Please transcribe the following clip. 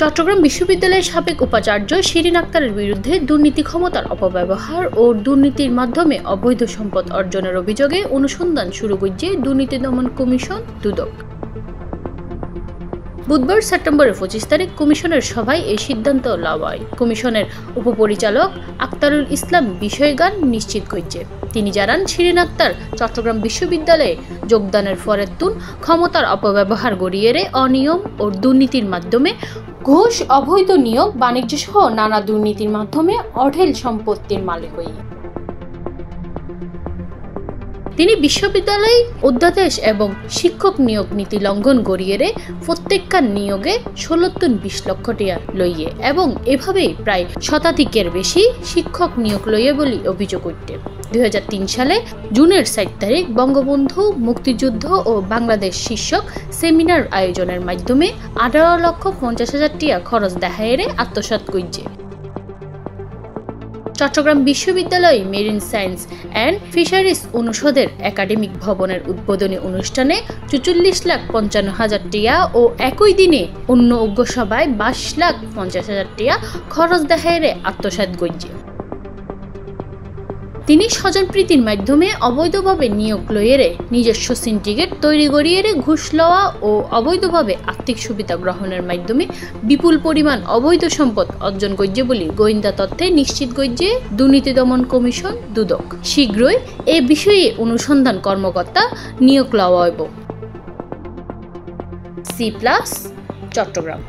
চট্টগ্রাম বিশ্ববিদ্যালয়ের সাবেক উপাচার্য শিরিন আক্তারের বিরুদ্ধে দুর্নীতি, ক্ষমতার অপব্যবহার ও দুর্নীতির মাধ্যমে অবৈধ সম্পদ অর্জনের অভিযোগে অনুসন্ধান শুরু করেছে দুর্নীতি দমন কমিশন দুদক। বুধবার সেপ্টেম্বরের 25 তারিখ কমিশনের সভায় এই সিদ্ধান্ত লওয়া হয়। কমিশনের উপপরিচালক আক্তারুল ইসলাম বিষয়গান নিশ্চিত করেছে। তিনি জানান, শিরিন আক্তার চট্টগ্রাম বিশ্ববিদ্যালয়ে যোগদানের ফরেতুন ক্ষমতার অপব্যবহার গড়িয়ে অনিয়ম ও দুর্নীতির মাধ্যমে ঘুষ, অবৈধ নিয়োগ, বাণিজ্য সহ নানা দুর্নীতির মাধ্যমে অঢেল সম্পত্তির মালিক হই। তিনি বিশ্ববিদ্যালয় অধ্যাদেশ এবং শিক্ষক নিয়োগ নীতি লঙ্ঘন করিয়ে প্রত্যেককার নিয়োগে 16-20 লক্ষ টাকা লইয়ে এবং এভাবেই প্রায় শতাধিকের বেশি শিক্ষক নিয়োগ লইয়ে বলে অভিযোগ উঠে। 2003 সালে জুনের 7 তারিখ বঙ্গবন্ধু মুক্তিযুদ্ধ ও বাংলাদেশ শীর্ষক সেমিনার আয়োজনের মাধ্যমে 18,50,000 টাকা খরচ দেখায় আত্মসাৎ করেছে। চট্টগ্রাম বিশ্ববিদ্যালয় মেরিন সায়েন্স অ্যান্ড ফিশারিজ অনুষদের একাডেমিক ভবনের উদ্বোধনী অনুষ্ঠানে 44,55,000 টাকা ও একই দিনে অন্য উগ্র সভায় 22,50,000 টাকা খরচ দেখায় আত্মসাৎ করেছে। তিনি স্বজনপ্রীতির মাধ্যমে অবৈধভাবে নিয়োগ লইয়ে নিজস্ব সিন্ডিকেট তৈরি করিয়ে ঘুষ লওয়া ও অবৈধভাবে আর্থিক সুবিধা গ্রহণের মাধ্যমে বিপুল পরিমাণ অবৈধ সম্পদ অর্জন করছে বলে গোয়েন্দা তথ্যে নিশ্চিত করছে দুর্নীতি দমন কমিশন দুদক। শীঘ্রই এ বিষয়ে অনুসন্ধান কর্মকর্তা নিয়োগ লওয়া হইব। C+ চট্টগ্রাম।